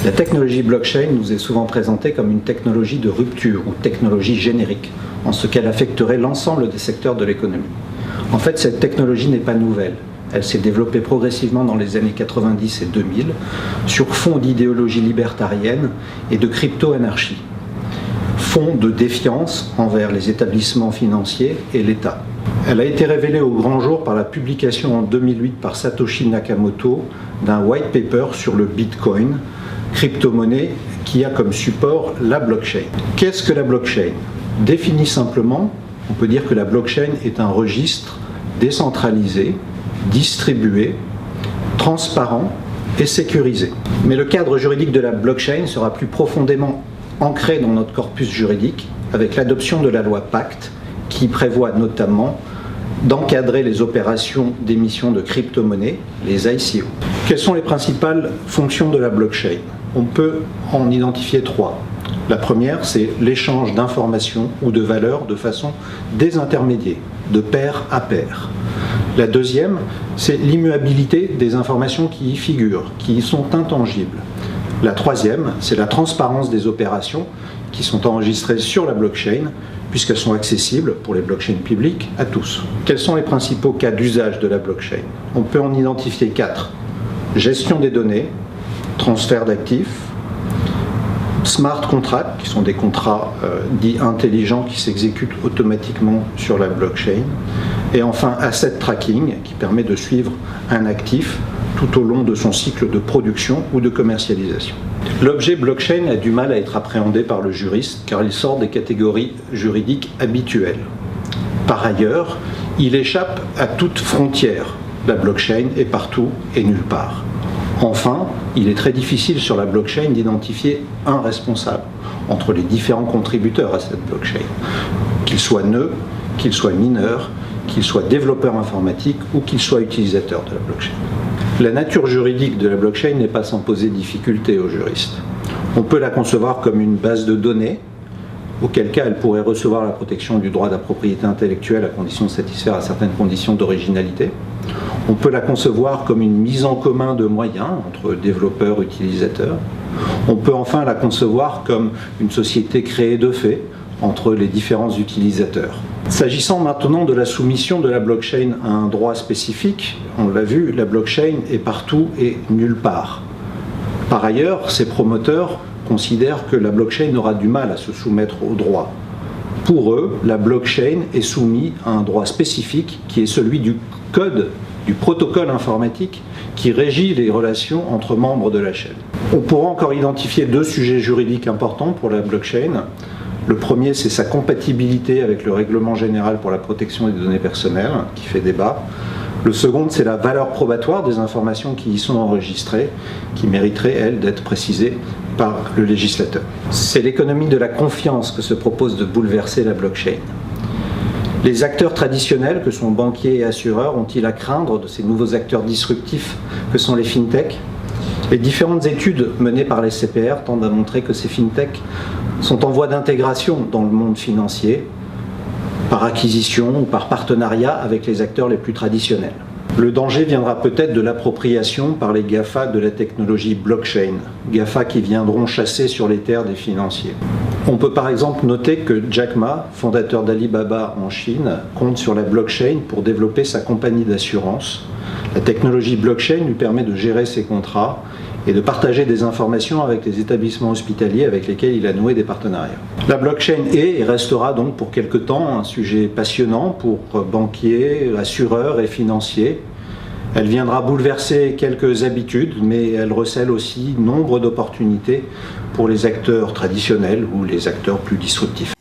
La technologie blockchain nous est souvent présentée comme une technologie de rupture ou technologie générique, en ce qu'elle affecterait l'ensemble des secteurs de l'économie. En fait, cette technologie n'est pas nouvelle. Elle s'est développée progressivement dans les années 90 et 2000 sur fond d'idéologie libertarienne et de crypto-anarchie, fond de défiance envers les établissements financiers et l'État. Elle a été révélée au grand jour par la publication en 2008 par Satoshi Nakamoto d'un white paper sur le Bitcoin, crypto-monnaie qui a comme support la blockchain. Qu'est-ce que la blockchain ? Défini simplement, on peut dire que la blockchain est un registre décentralisé, distribué, transparent et sécurisé. Mais le cadre juridique de la blockchain sera plus profondément ancré dans notre corpus juridique avec l'adoption de la loi Pacte qui prévoit notamment d'encadrer les opérations d'émission de crypto-monnaies, les ICO. Quelles sont les principales fonctions de la blockchain ? On peut en identifier trois. La première, c'est l'échange d'informations ou de valeurs de façon désintermédiée, de pair à pair. La deuxième, c'est l'immuabilité des informations qui y figurent, qui y sont intangibles. La troisième, c'est la transparence des opérations qui sont enregistrées sur la blockchain, puisqu'elles sont accessibles pour les blockchains publiques à tous. Quels sont les principaux cas d'usage de la blockchain ? On peut en identifier 4. Gestion des données, transfert d'actifs, smart contracts, qui sont des contrats dits intelligents qui s'exécutent automatiquement sur la blockchain, et enfin asset tracking, qui permet de suivre un actif tout au long de son cycle de production ou de commercialisation. L'objet blockchain a du mal à être appréhendé par le juriste car il sort des catégories juridiques habituelles. Par ailleurs, il échappe à toute frontière. La blockchain est partout et nulle part. Enfin, il est très difficile sur la blockchain d'identifier un responsable entre les différents contributeurs à cette blockchain, qu'ils soient nœuds, qu'ils soient mineurs, qu'ils soient développeurs informatiques ou qu'ils soient utilisateurs de la blockchain. La nature juridique de la blockchain n'est pas sans poser difficulté aux juristes. On peut la concevoir comme une base de données, auquel cas elle pourrait recevoir la protection du droit de la propriété intellectuelle à condition de satisfaire à certaines conditions d'originalité. On peut la concevoir comme une mise en commun de moyens entre développeurs et utilisateurs. On peut enfin la concevoir comme une société créée de fait entre les différents utilisateurs. S'agissant maintenant de la soumission de la blockchain à un droit spécifique, on l'a vu, la blockchain est partout et nulle part. Par ailleurs, ses promoteurs considèrent que la blockchain aura du mal à se soumettre au droit. Pour eux, la blockchain est soumise à un droit spécifique qui est celui du code, du protocole informatique qui régit les relations entre membres de la chaîne. On pourra encore identifier 2 sujets juridiques importants pour la blockchain. Le premier, c'est sa compatibilité avec le règlement général pour la protection des données personnelles, qui fait débat. Le second, c'est la valeur probatoire des informations qui y sont enregistrées, qui mériterait, elle, d'être précisée par le législateur. C'est l'économie de la confiance que se propose de bouleverser la blockchain. Les acteurs traditionnels, que sont banquiers et assureurs, ont-ils à craindre de ces nouveaux acteurs disruptifs que sont les fintechs ? Les différentes études menées par les CPR tendent à montrer que ces fintechs sont en voie d'intégration dans le monde financier, par acquisition ou par partenariat avec les acteurs les plus traditionnels. Le danger viendra peut-être de l'appropriation par les GAFA de la technologie blockchain, GAFA qui viendront chasser sur les terres des financiers. On peut par exemple noter que Jack Ma, fondateur d'Alibaba en Chine, compte sur la blockchain pour développer sa compagnie d'assurance. La technologie blockchain lui permet de gérer ses contrats et de partager des informations avec les établissements hospitaliers avec lesquels il a noué des partenariats. La blockchain est et restera donc pour quelque temps un sujet passionnant pour banquiers, assureurs et financiers. Elle viendra bouleverser quelques habitudes, mais elle recèle aussi nombre d'opportunités pour les acteurs traditionnels ou les acteurs plus disruptifs.